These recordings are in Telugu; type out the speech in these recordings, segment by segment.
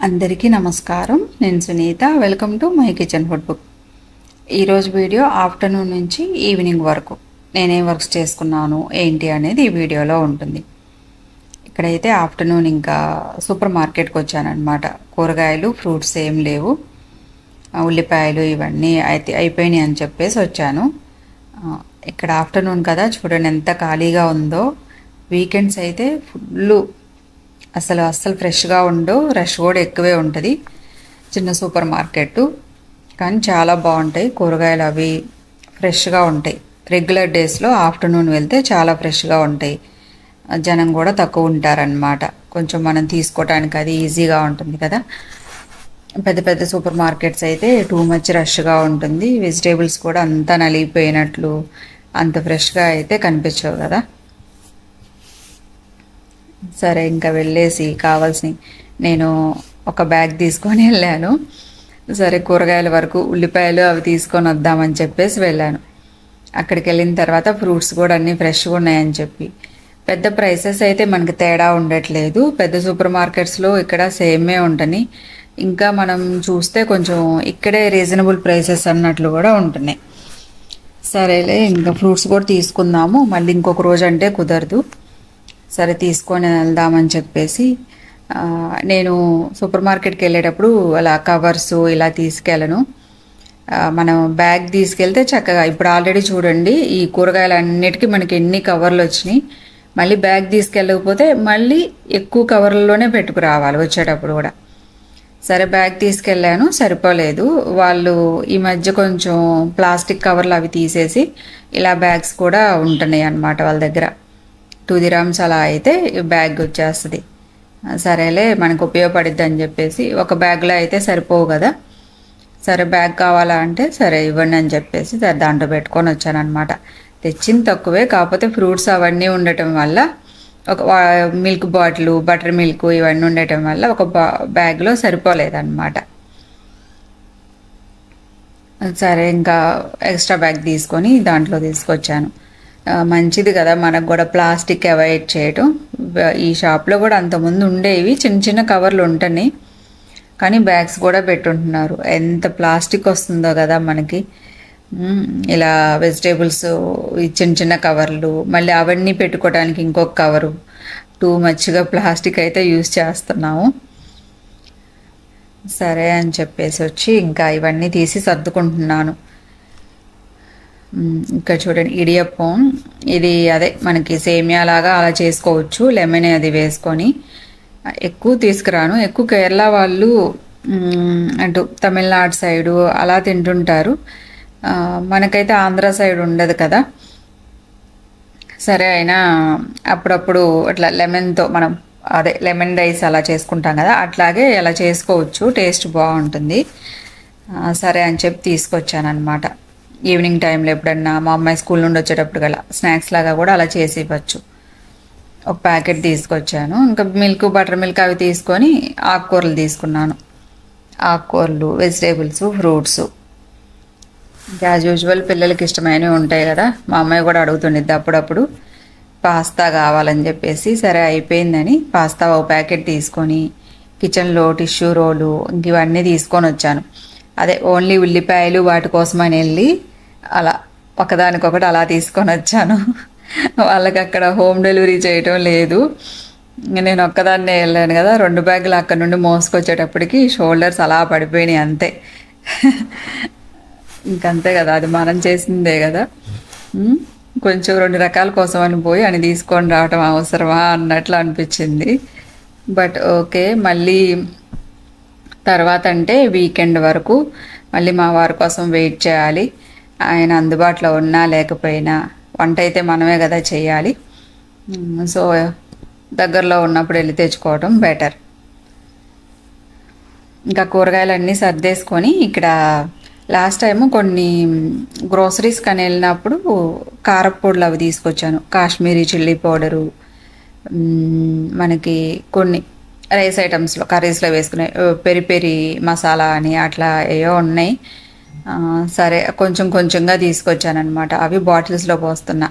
అందరికీ నమస్కారం. నేను Sunitha. Welcome to my kitchen food book. ఈరోజు వీడియో ఆఫ్టర్నూన్ నుంచి ఈవినింగ్ వరకు నేనేం వర్క్స్ చేసుకున్నాను ఏంటి అనేది ఈ వీడియోలో ఉంటుంది. ఇక్కడైతే ఆఫ్టర్నూన్ ఇంకా సూపర్ మార్కెట్కి వచ్చానమాట. కూరగాయలు ఫ్రూట్స్ ఏం లేవు, ఉల్లిపాయలు ఇవన్నీ అయితే అయిపోయినాయి అని చెప్పేసి వచ్చాను. ఇక్కడ ఆఫ్టర్నూన్ కదా, చూడండి ఎంత ఖాళీగా ఉందో. వీకెండ్స్ అయితే ఫుల్ అస్సలు ఫ్రెష్గా ఉండవు, రష్ కూడా ఎక్కువే ఉంటుంది. చిన్న సూపర్ మార్కెట్ కానీ చాలా బాగుంటాయి కూరగాయలు, అవి ఫ్రెష్గా ఉంటాయి. రెగ్యులర్ డేస్లో ఆఫ్టర్నూన్ వెళ్తే చాలా ఫ్రెష్గా ఉంటాయి, జనం కూడా తక్కువ ఉంటారనమాట. కొంచెం మనం తీసుకోవడానికి అది ఈజీగా ఉంటుంది కదా. పెద్ద పెద్ద సూపర్ మార్కెట్స్ అయితే టూ మచ్ రష్గా ఉంటుంది. వెజిటేబుల్స్ కూడా అంతా నలిగిపోయినట్లు అంత ఫ్రెష్గా అయితే కనిపించవు కదా. సరే ఇంకా వెళ్ళేసి కావాల్సినవి నేను ఒక బ్యాగ్ తీసుకొని వెళ్ళాను. సరే కూరగాయల వరకు ఉల్లిపాయలు అవి తీసుకొని వద్దామని చెప్పేసి వెళ్ళాను. అక్కడికి వెళ్ళిన తర్వాత ఫ్రూట్స్ కూడా అన్నీ ఫ్రెష్గా ఉన్నాయని చెప్పి, పెద్ద ప్రైసెస్ అయితే మనకి తేడా ఉండట్లేదు. పెద్ద సూపర్ మార్కెట్స్లో ఇక్కడ సేమే ఉంటుంది. ఇంకా మనం చూస్తే కొంచెం ఇక్కడే రీజనబుల్ ప్రైసెస్ అన్నట్లు కూడా ఉంటున్నాయి. సరేలే ఇంకా ఫ్రూట్స్ కూడా తీసుకుందాము, మళ్ళీ ఇంకొక రోజు అంటే కుదరదు. సరే తీసుకొని వెళ్దామని చెప్పేసి నేను సూపర్ మార్కెట్కి వెళ్ళేటప్పుడు అలా కవర్స్ ఇలా తీసుకెళ్ళను. మనం బ్యాగ్ తీసుకెళ్తే చక్కగా, ఇప్పుడు ఆల్రెడీ చూడండి ఈ కూరగాయలు అన్నిటికీ మనకి ఎన్ని కవర్లు వచ్చినాయి. మళ్ళీ బ్యాగ్ తీసుకెళ్ళకపోతే మళ్ళీ ఎక్కువ కవర్లలోనే పెట్టుకురావాలి వచ్చేటప్పుడు కూడా. సరే బ్యాగ్ తీసుకెళ్ళాను, సరిపోలేదు. వాళ్ళు ఈ మధ్య కొంచెం ప్లాస్టిక్ కవర్లు అవి తీసేసి ఇలా బ్యాగ్స్ కూడా ఉంటున్నాయి అన్నమాట వాళ్ళ దగ్గర. 2 dirhams అలా అయితే బ్యాగ్ వచ్చేస్తుంది. సరేలే మనకు ఉపయోగపడిద్ది అని చెప్పేసి, ఒక బ్యాగ్లో అయితే సరిపోవు కదా. సరే బ్యాగ్ కావాలా అంటే సరే ఇవ్వండి అని చెప్పేసి దాంట్లో పెట్టుకొని వచ్చానమాట. తెచ్చింది తక్కువే, కాకపోతే ఫ్రూట్స్ అవన్నీ ఉండటం వల్ల ఒక మిల్క్ బాటిల్, బటర్ మిల్క్ ఇవన్నీ ఉండటం వల్ల ఒక బ్యాగ్లో సరిపోలేదన్నమాట. సరే ఇంకా ఎక్స్ట్రా బ్యాగ్ తీసుకొని దాంట్లో తీసుకొచ్చాను. మంచిది కదా మనకు కూడా ప్లాస్టిక్ అవాయిడ్ చేయటం. ఈ షాప్లో కూడా అంతకుముందు ఉండేవి చిన్న చిన్న కవర్లు ఉంటున్నాయి, కానీ బ్యాగ్స్ కూడా పెట్టుంటున్నారు. ఎంత ప్లాస్టిక్ వస్తుందో కదా మనకి. ఇలా వెజిటేబుల్స్ చిన్న చిన్న కవర్లు, మళ్ళీ అవన్నీ పెట్టుకోవడానికి ఇంకొక కవరు, టూ మచ్గా ప్లాస్టిక్ అయితే యూజ్ చేస్తున్నాము. సరే అని చెప్పేసి వచ్చి ఇంకా ఇవన్నీ తీసి సర్దుకుంటున్నాను. ఇక్కడ చూడండి ఇడియప్పం, ఇది అదే మనకి సేమియా లాగా అలా చేసుకోవచ్చు, లెమన్ అది వేసుకొని. ఎక్కువ తీసుకురాను, ఎక్కువ కేరళ వాళ్ళు అటు తమిళనాడు సైడు అలా తింటుంటారు. మనకైతే ఆంధ్ర సైడ్ ఉండదు కదా. సరే అయినా అప్పుడప్పుడు అట్లా లెమన్తో మనం అదే లెమన్ రైస్ అలా చేసుకుంటాం కదా, అట్లాగే అలా చేసుకోవచ్చు, టేస్ట్ బాగుంటుంది. సరే అని చెప్పి తీసుకొచ్చాను అనమాట. ఈవినింగ్ టైంలో ఎప్పుడన్నా మా అమ్మాయి స్కూల్ నుండి వచ్చేటప్పుడు గల స్నాక్స్ లాగా కూడా అలా చేసి ఇవ్వచ్చు. ఒక ప్యాకెట్ తీసుకొచ్చాను. ఇంకా మిల్క్, బటర్ మిల్క్ అవి తీసుకొని ఆకుకూరలు తీసుకున్నాను. ఆకుకూరలు, వెజిటేబుల్స్, ఫ్రూట్స్ యాజ్ యూజువల్ పిల్లలకి ఇష్టమైనవి ఉంటాయి కదా. మా అమ్మాయి కూడా అడుగుతుండిద్ది అప్పుడప్పుడు పాస్తా కావాలని చెప్పేసి. సరే అయిపోయిందని పాస్తా ఒక ప్యాకెట్ తీసుకొని కిచెన్లో టిష్యూ రోలు ఇంక ఇవన్నీ తీసుకొని వచ్చాను. అదే ఓన్లీ ఉల్లిపాయలు వాటి కోసమని వెళ్ళి అలా ఒకదానికొకటి అలా తీసుకొని వచ్చాను. వాళ్ళకి అక్కడ హోమ్ డెలివరీ చేయటం లేదు. నేను ఒక్కదాన్నే వెళ్ళాను కదా, 2 బ్యాగులు అక్కడ నుండి మోసుకొచ్చేటప్పటికి షోల్డర్స్ అలా పడిపోయినాయి అంతే. ఇంకంతే కదా, అది మనం చేసిందే కదా. కొంచెం 2 రకాల కోసం అని పోయి అని తీసుకొని రావటం అవసరమా అన్నట్లు అనిపించింది. బట్ ఓకే, మళ్ళీ తర్వాత అంటే వీకెండ్ వరకు మళ్ళీ మా వారి కోసం వెయిట్ చేయాలి. ఆయన అందుబాటులో ఉన్నా లేకపోయినా వంట అయితే మనమే కదా చేయాలి. సో దగ్గరలో ఉన్నప్పుడు వెళ్ళి తెచ్చుకోవడం బెటర్. ఇంకా కూరగాయలన్నీ సర్దేసుకొని ఇక్కడ లాస్ట్ టైము కొన్ని గ్రోసరీస్ కానీ వెళ్ళినప్పుడు కారపొడులు అవి తీసుకొచ్చాను. కాశ్మీరీ చిల్లీ పౌడరు, మనకి కొన్ని రైస్ ఐటమ్స్లో కర్రీస్లో వేసుకునే పెరి పెరి మసాలా అని అట్లా ఏవో ఉన్నాయి. సరే కొంచెం కొంచెంగా తీసుకొచ్చానమాట. అవి బాటిల్స్లో పోస్తున్నా.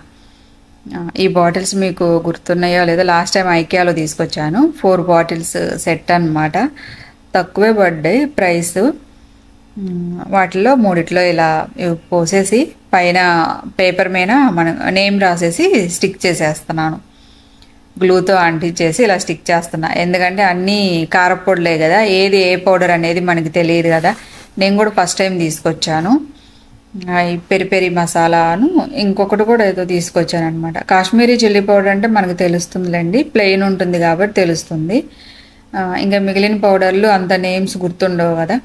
ఈ బాటిల్స్ మీకు గుర్తున్నాయో లేదో, లాస్ట్ టైం ఐకియాలో తీసుకొచ్చాను. 4 బాటిల్స్ సెట్ అన్నమాట. తక్కువే పడ్డాయి ప్రైస్. వాటిల్లో మూడిట్లో ఇలా పోసేసి పైన పేపర్ మీద మనం నేమ్ రాసేసి స్టిక్ చేసేస్తున్నాను. గ్లూతో అంటించేసి ఇలా స్టిక్ చేస్తున్నా. ఎందుకంటే అన్నీ కారపొడులే కదా, ఏది ఏ పౌడర్ అనేది మనకి తెలియదు కదా. నేను కూడా ఫస్ట్ టైం తీసుకొచ్చాను ఈ పెరి పెరి మసాలాను, ఇంకొకటి కూడా ఏదో తీసుకొచ్చాను అనమాట. కాశ్మీరీ చిల్లీ పౌడర్ అంటే మనకు తెలుస్తుందిలేండి, ప్లెయిన్ ఉంటుంది కాబట్టి తెలుస్తుంది. ఇంకా మిగిలిన పౌడర్లు అంత నేమ్స్ గుర్తుండవు కదా.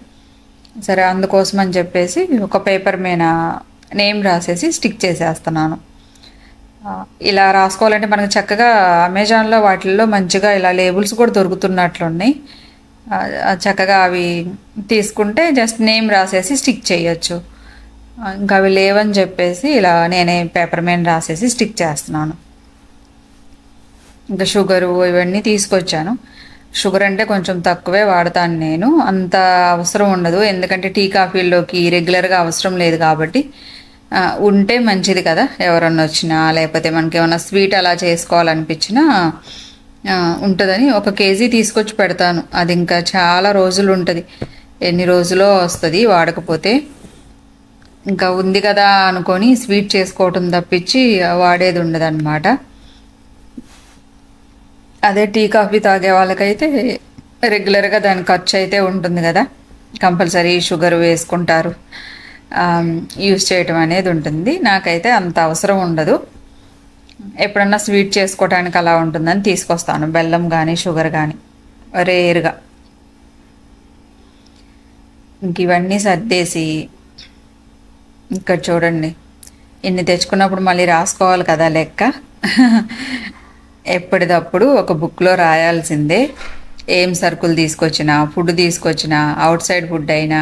సరే, అందుకోసం అని చెప్పేసి ఒక పేపర్ మీద నేమ్ రాసేసి స్టిక్ చేసేస్తున్నాను. ఇలా రాసుకోవాలంటే మనకు చక్కగా అమెజాన్లో వాటిల్లో మంచిగా ఇలా లేబుల్స్ కూడా దొరుకుతున్నట్లున్నాయి. చక్కగా అవి తీసుకుంటే జస్ట్ నేమ్ రాసేసి స్టిక్ చేయొచ్చు. ఇంకా అవి లేవని చెప్పేసి ఇలా నేనే పేపర్ మీద రాసేసి స్టిక్ చేస్తున్నాను. ఇంకా షుగరు ఇవన్నీ తీసుకొచ్చాను. షుగర్ అంటే కొంచెం తక్కువే వాడతాను నేను, అంత అవసరం ఉండదు. ఎందుకంటే టీ కాఫీల్లోకి రెగ్యులర్గా అవసరం లేదు కాబట్టి ఉంటే మంచిది కదా. ఎవరన్నా వచ్చినా లేకపోతే మనకి ఏమన్నా స్వీట్ అలా చేసుకోవాలనిపించినా ఉంటుందని 1 కేజీ తీసుకొచ్చి పెడతాను. అది ఇంకా చాలా రోజులు ఉంటుంది, ఎన్ని రోజులో వస్తుంది వాడకపోతే. ఇంకా ఉంది కదా అనుకొని స్వీట్ చేసుకోవటం తప్పించి వాడేది ఉండదు అనమాట. అదే టీ కాఫీ తాగే వాళ్ళకైతే రెగ్యులర్గా దాని ఖర్చు అయితే ఉంటుంది కదా, కంపల్సరీ షుగర్ వేసుకుంటారు, యూజ్ చేయటం అనేది ఉంటుంది. నాకైతే అంత అవసరం ఉండదు. ఎప్పుడన్నా స్వీట్ చేసుకోవడానికి అలా ఉంటుందని తీసుకొస్తాను, బెల్లం కానీ షుగర్ కానీ రేర్గా. ఇంక ఇవన్నీ సర్దేసి ఇక్కడ చూడండి, ఇన్ని తెచ్చుకున్నప్పుడు మళ్ళీ రాసుకోవాలి కదా లెక్క. ఎప్పటిదప్పుడు ఒక బుక్లో రాయాల్సిందే. ఏం సరుకులు తీసుకొచ్చినా, ఫుడ్ తీసుకొచ్చినా, అవుట్ సైడ్ ఫుడ్ అయినా,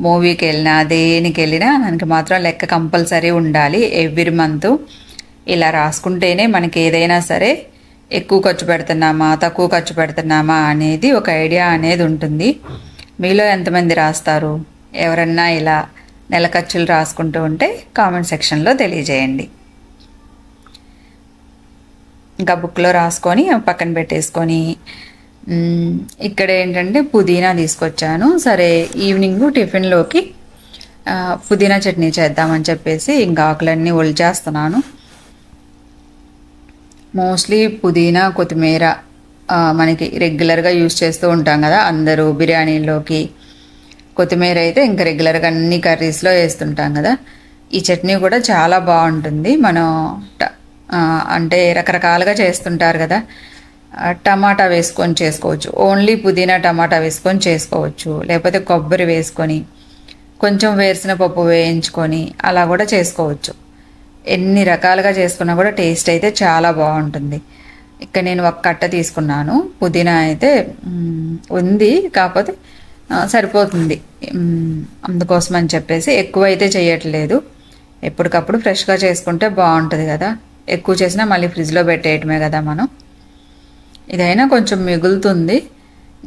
మూవీకి వెళ్ళినా, దేనికి వెళ్ళినా దానికి మాత్రం లెక్క కంపల్సరీ ఉండాలి ఎవ్రీ మంత్. ఇలా రాసుకుంటేనే మనకి ఏదైనా సరే ఎక్కువ ఖర్చు పెడుతున్నామా తక్కువ ఖర్చు పెడుతున్నామా అనేది ఒక ఐడియా అనేది ఉంటుంది. మీలో ఎంతమంది రాస్తారు? ఎవరన్నా ఇలా నెల ఖర్చులు రాసుకుంటూ ఉంటే కామెంట్ సెక్షన్లో తెలియజేయండి. ఇంకా బుక్లో రాసుకొని పక్కన పెట్టేసుకొని, ఇక్కడ ఏంటంటే పుదీనా తీసుకొచ్చాను. సరే, ఈవినింగ్ టిఫిన్లోకి పుదీనా చట్నీ చేద్దామని చెప్పేసి ఇంకా ఆకులన్నీ ఒలిచేస్తున్నాను. మోస్ట్లీ పుదీనా కొత్తిమీర మనకి రెగ్యులర్గా యూజ్ చేస్తూ ఉంటాం కదా అందరూ బిర్యానీలోకి. కొత్తిమీర అయితే ఇంకా రెగ్యులర్గా అన్ని కర్రీస్లో వేస్తుంటాం కదా. ఈ చట్నీ కూడా చాలా బాగుంటుంది. మనం అంటే రకరకాలుగా చేస్తుంటారు కదా, టమాటా వేసుకొని చేసుకోవచ్చు, ఓన్లీ పుదీనా టమాటా వేసుకొని చేసుకోవచ్చు, లేకపోతే కొబ్బరి వేసుకొని కొంచెం వేరుశనగపప్పు వేయించుకొని అలా కూడా చేసుకోవచ్చు. ఎన్ని రకాలుగా చేసుకున్నా కూడా టేస్ట్ అయితే చాలా బాగుంటుంది. ఇక్కడ నేను 1 కట్ట తీసుకున్నాను. పుదీనా అయితే ఉంది, కాకపోతే సరిపోతుంది. అందుకోసం అని చెప్పేసి ఎక్కువ అయితే చేయట్లేదు. ఎప్పటికప్పుడు ఫ్రెష్గా చేసుకుంటే బాగుంటుంది కదా. ఎక్కువ చేసినా మళ్ళీ ఫ్రిడ్జ్లో పెట్టేయటమే కదా మనం. ఇదైనా కొంచెం మిగులుతుంది.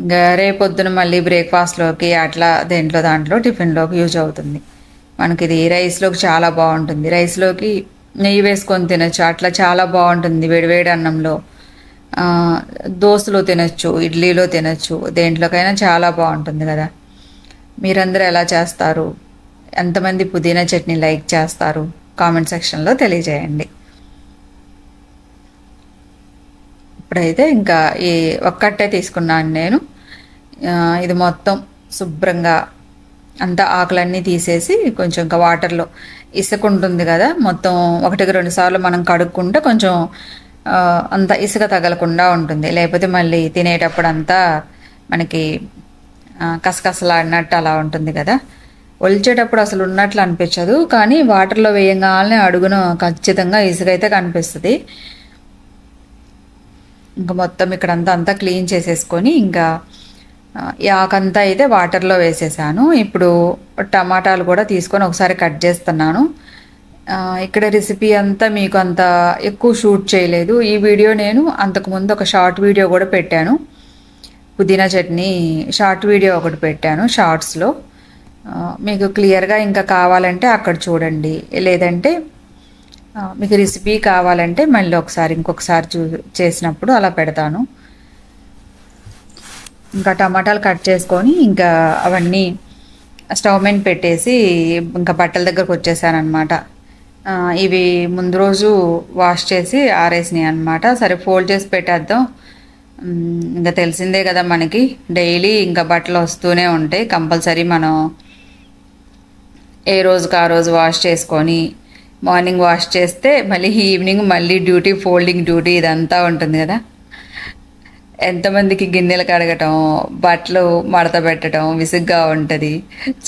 ఇంకా రేపొద్దున మళ్ళీ బ్రేక్ఫాస్ట్లోకి అట్లా దాంట్లో టిఫిన్లోకి యూజ్ అవుతుంది. మనకి ఇది రైస్లోకి చాలా బాగుంటుంది. రైస్లోకి నెయ్యి వేసుకొని తినచ్చు, అట్లా చాలా బాగుంటుంది. వేడివేడి అన్నంలో, దోశలో తినచ్చు, ఇడ్లీలో తినచ్చు, దేంట్లోకైనా చాలా బాగుంటుంది కదా. మీరందరూ ఎలా చేస్తారు? ఎంతమంది పుదీనా చట్నీ లైక్ చేస్తారు? కామెంట్ సెక్షన్లో తెలియజేయండి. ఇప్పుడైతే ఇంకా ఈ 1 కట్టే తీసుకున్నాను నేను. ఇది మొత్తం శుభ్రంగా అంతా ఆకులన్నీ తీసేసి కొంచెం ఇంకా వాటర్లో ఇసుక ఉంటుంది కదా, మొత్తం 1-2 సార్లు మనం కడుక్కుంటే కొంచెం అంత ఇసుక తగలకుండా ఉంటుంది. లేకపోతే మళ్ళీ తినేటప్పుడు అంతా మనకి కసకసలాడినట్టు అలా ఉంటుంది కదా. ఒలిచేటప్పుడు అసలు ఉన్నట్లు అనిపించదు, కానీ వాటర్లో వేయగానే అడుగున ఖచ్చితంగా ఇసుక అయితే కనిపిస్తుంది. ఇంకా మొత్తం ఇక్కడంతా క్లీన్ చేసేసుకొని ఇంకా ఈ ఆకంతా అయితే వాటర్లో వేసేసాను. ఇప్పుడు టమాటాలు కూడా తీసుకొని ఒకసారి కట్ చేస్తున్నాను. ఇక్కడ రెసిపీ అంతా మీకు అంత ఎక్కువ షూట్ చేయలేదు. ఈ వీడియో నేను అంతకుముందు ఒక షార్ట్ వీడియో కూడా పెట్టాను, పుదీనా చట్నీ షార్ట్ వీడియో ఒకటి పెట్టాను షార్ట్స్లో. మీకు క్లియర్గా ఇంకా కావాలంటే అక్కడ చూడండి, లేదంటే మీకు రెసిపీ కావాలంటే మళ్ళీ ఇంకొకసారి చేసినప్పుడు అలా పెడతాను. ఇంకా టమాటాలు కట్ చేసుకొని ఇంకా అవన్నీ స్టవ్ మీద పెట్టేసి ఇంకా బట్టల దగ్గరకు వచ్చేసాను అనమాట. ఇవి ముందు రోజు వాష్ చేసి ఆరేసినాయి అనమాట. సరే ఫోల్డ్ చేసి పెట్టేద్దాం. ఇంకా తెలిసిందే కదా మనకి, డైలీ ఇంకా బట్టలు వస్తూనే ఉంటాయి. కంపల్సరీ మనం ఏ రోజుకి ఆ రోజు వాష్ చేసుకొని మార్నింగ్ వాష్ చేస్తే మళ్ళీ ఈవినింగ్ మళ్ళీ డ్యూటీ, ఫోల్డింగ్ డ్యూటీ ఇదంతా ఉంటుంది కదా. ఎంతమందికి గిన్నెలు కడగటం, బట్టలు మడత పెట్టడం విసుగ్గా ఉంటుంది.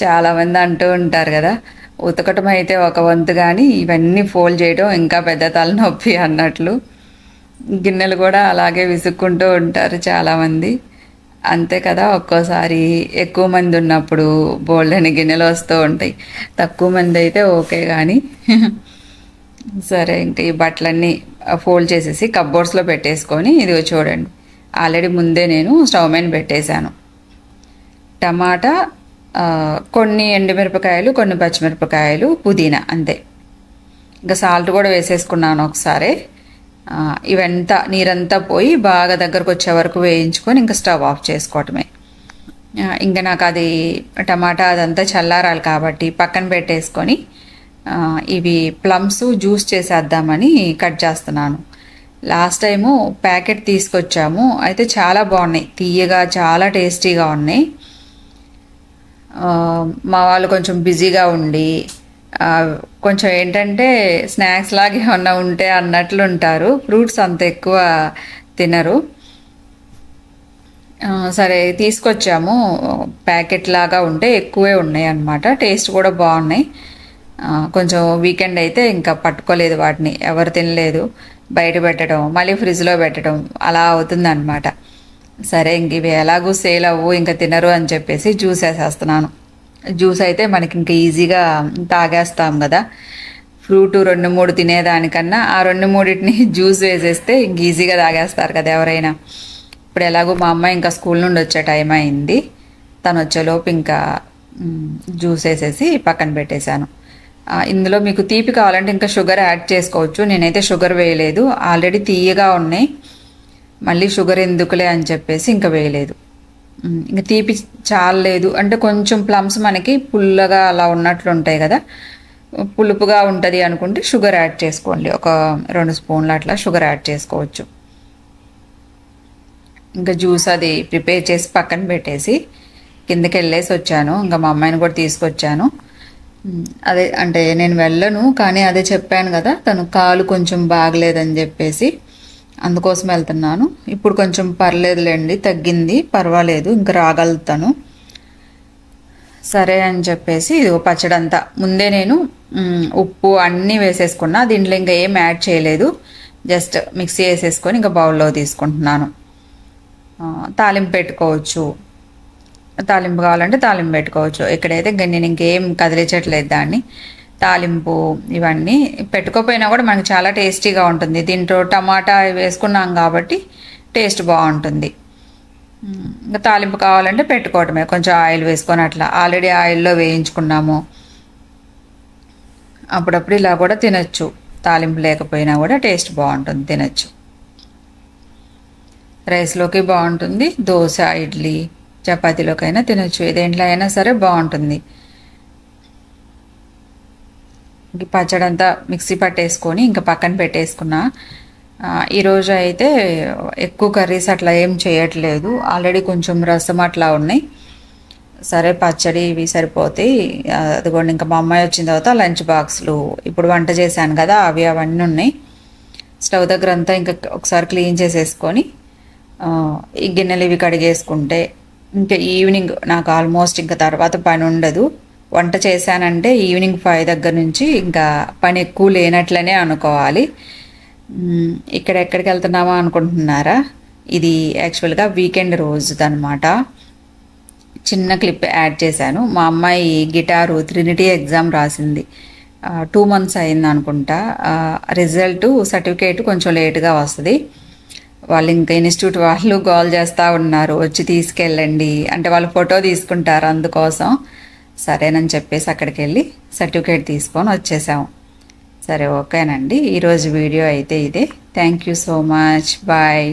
చాలామంది అంటూ ఉంటారు కదా, ఉతకటం అయితే ఒక వంతు కానీ ఇవన్నీ ఫోల్డ్ చేయడం ఇంకా పెద్ద తలనొప్పి అన్నట్లు. గిన్నెలు కూడా అలాగే విసుక్కుంటూ ఉంటారు చాలామంది. అంతే కదా, ఒక్కోసారి ఎక్కువ మంది ఉన్నప్పుడు బోల్డని గిన్నెలు వస్తూ ఉంటాయి. తక్కువ మంది అయితే ఓకే కానీ. సరే ఇంకా ఈ బట్టలన్నీ ఫోల్డ్ చేసేసి కప్బోర్డ్స్లో పెట్టేసుకొని ఇదిగో చూడండి, ఆల్రెడీ ముందే నేను స్టవ్ మీద పెట్టేశాను. టమాటా, కొన్ని ఎండుమిరపకాయలు, కొన్ని పచ్చిమిరపకాయలు, పుదీనా, అంతే. ఇంకా సాల్ట్ కూడా వేసేసుకున్నాను ఒకసారి. ఇవంతా నీరంతా పోయి బాగా దగ్గరకు వచ్చే వరకు వేయించుకొని ఇంకా స్టవ్ ఆఫ్ చేసుకోవటమే. ఇంకా నాకు అది టమాటా అదంతా చల్లారాలి కాబట్టి పక్కన పెట్టేసుకొని ఇవి ప్లమ్స్ జ్యూస్ చేసేద్దామని కట్ చేస్తున్నాను. లాస్ట్ టైము ప్యాకెట్ తీసుకొచ్చాము, అయితే చాలా బాగున్నాయి, తీయగా చాలా టేస్టీగా ఉన్నాయి. మా వాళ్ళు కొంచెం బిజీగా ఉండి కొంచెం ఏంటంటే స్నాక్స్ లాగా ఏమన్నా ఉంటే అన్నట్లు ఉంటారు. ఫ్రూట్స్ అంత ఎక్కువ తినరు. సరే తీసుకొచ్చాము, ప్యాకెట్ లాగా ఉంటే ఎక్కువే ఉన్నాయి అన్నమాట. టేస్ట్ కూడా బాగున్నాయి. కొంచెం వీకెండ్ అయితే ఇంకా పట్టుకోలేదు వాటిని, ఎవరు తినలేదు. బయట పెట్టడం, మళ్ళీ ఫ్రిడ్జ్లో పెట్టడం అలా అవుతుందన్నమాట. సరే ఇంక ఇవి ఎలాగూ సేల్ అవ్వు, ఇంకా తినరు అని చెప్పేసి జ్యూస్ వేసేస్తున్నాను. జ్యూస్ అయితే మనకి ఇంకా ఈజీగా తాగేస్తాం కదా. ఫ్రూట్ 2-3 తినేదానికన్నా ఆ 2-3టిని జ్యూస్ వేసేస్తే ఇంక ఈజీగా తాగేస్తారు కదా ఎవరైనా. ఇప్పుడు ఎలాగో మా అమ్మాయి ఇంకా స్కూల్ నుండి వచ్చే టైం అయింది. తను వచ్చేలోపు ఇంకా జ్యూస్ వేసేసి పక్కన పెట్టేశాను. ఇందులో మీకు తీపి కావాలంటే ఇంకా షుగర్ యాడ్ చేసుకోవచ్చు. నేనైతే షుగర్ వేయలేదు, ఆల్రెడీ తీయగా ఉన్నాయి, మళ్ళీ షుగర్ ఎందుకులే అని చెప్పేసి ఇంకా వేయలేదు. ఇంకా తీపి చాలలేదు అంటే కొంచెం ప్లమ్స్ మనకి పుల్లగా అలా ఉన్నట్లు ఉంటాయి కదా, పులుపుగా ఉంటుంది అనుకుంటే షుగర్ యాడ్ చేసుకోండి. ఒక 2 స్పూన్లు అట్లా షుగర్ యాడ్ చేసుకోవచ్చు. ఇంకా జ్యూస్ అది ప్రిపేర్ చేసి పక్కన పెట్టేసి కిందకి వెళ్ళేసి వచ్చాను. ఇంకా మా అమ్మాయిని కూడా తీసుకొచ్చాను. అదే అంటే నేను వెళ్ళను కానీ అదే చెప్పాను కదా, తను కాలు కొంచెం బాగలేదని చెప్పేసి అందుకోసం వెళ్తున్నాను. ఇప్పుడు కొంచెం పర్లేదులేండి, తగ్గింది, పర్వాలేదు, ఇంకా రాగలుగుతాను. సరే అని చెప్పేసి ఇది పచ్చడంతా ముందే నేను ఉప్పు అన్నీ వేసేసుకున్నా. దీంట్లో ఇంకా ఏం యాడ్ చేయలేదు, జస్ట్ మిక్సీ వేసేసుకొని ఇంకా బౌల్లో తీసుకుంటున్నాను. తాలింపు పెట్టుకోవచ్చు, తాలింపు కావాలంటే తాలింపు పెట్టుకోవచ్చు. ఇక్కడైతే నేను ఇంకేం కదిలించట్లేదు దాన్ని. తాలింపు ఇవన్నీ పెట్టుకోపోయినా కూడా మనకు చాలా టేస్టీగా ఉంటుంది. దీంట్లో టమాటా వేసుకున్నాం కాబట్టి టేస్ట్ బాగుంటుంది. ఇంకా తాలింపు కావాలంటే పెట్టుకోవటమే, కొంచెం ఆయిల్ వేసుకొని అట్లా. ఆల్రెడీ ఆయిల్లో వేయించుకున్నాము. అప్పుడప్పుడు ఇలా కూడా తినచ్చు, తాలింపు లేకపోయినా కూడా టేస్ట్ బాగుంటుంది, తినచ్చు. రైస్లోకి బాగుంటుంది, దోశ, ఇడ్లీ, చపాతీలోకైనా తినచ్చు, దేంట్లో అయినా సరే బాగుంటుంది. పచ్చడంతా మిక్సీ పట్టేసుకొని ఇంకా పక్కన పెట్టేసుకున్నా. ఈరోజు అయితే ఎక్కువ కర్రీస్ అట్లా ఏం చేయట్లేదు, ఆల్రెడీ కొంచెం రసం అట్లా ఉన్నాయి. సరే పచ్చడి ఇవి సరిపోతాయి. అదిగోండి ఇంకా మా అమ్మాయి వచ్చిన తర్వాత లంచ్ బాక్స్లు ఇప్పుడు వంట చేశాను కదా అవన్నీ ఉన్నాయి. స్టవ్ దగ్గర అంతా ఇంకా ఒకసారి క్లీన్ చేసేసుకొని ఈ గిన్నెలు ఇవి కడిగేసుకుంటే ఇంకా ఈవినింగ్ నాకు ఆల్మోస్ట్ ఇంకా తర్వాత పని ఉండదు. వంట చేశానంటే ఈవినింగ్ 5 దగ్గర నుంచి ఇంకా పని ఎక్కువ లేనట్లనే అనుకోవాలి. ఇక్కడ ఎక్కడికి వెళ్తున్నామా అనుకుంటున్నారా, ఇది యాక్చువల్గా వీకెండ్ రోజుదనమాట. చిన్న క్లిప్ యాడ్ చేశాను. మా అమ్మాయి గిటారు ట్రినిటీ ఎగ్జామ్ రాసింది, 2 months అయింది అనుకుంటా. రిజల్ట్ సర్టిఫికేట్ కొంచెం లేటుగా వస్తుంది. వాళ్ళు ఇంకా ఇన్స్టిట్యూట్ వాళ్ళు కాల్ చేస్తూ ఉన్నారు, వచ్చి తీసుకెళ్ళండి అంటే వాళ్ళు ఫోటో తీసుకుంటారు, అందుకోసం సరేనని చెప్పేసి అక్కడికి వెళ్ళి సర్టిఫికేట్ తీసుకొని వచ్చేసాము. సరే ఓకేనండి, ఈరోజు వీడియో అయితే ఇదే. Thank you so much, bye.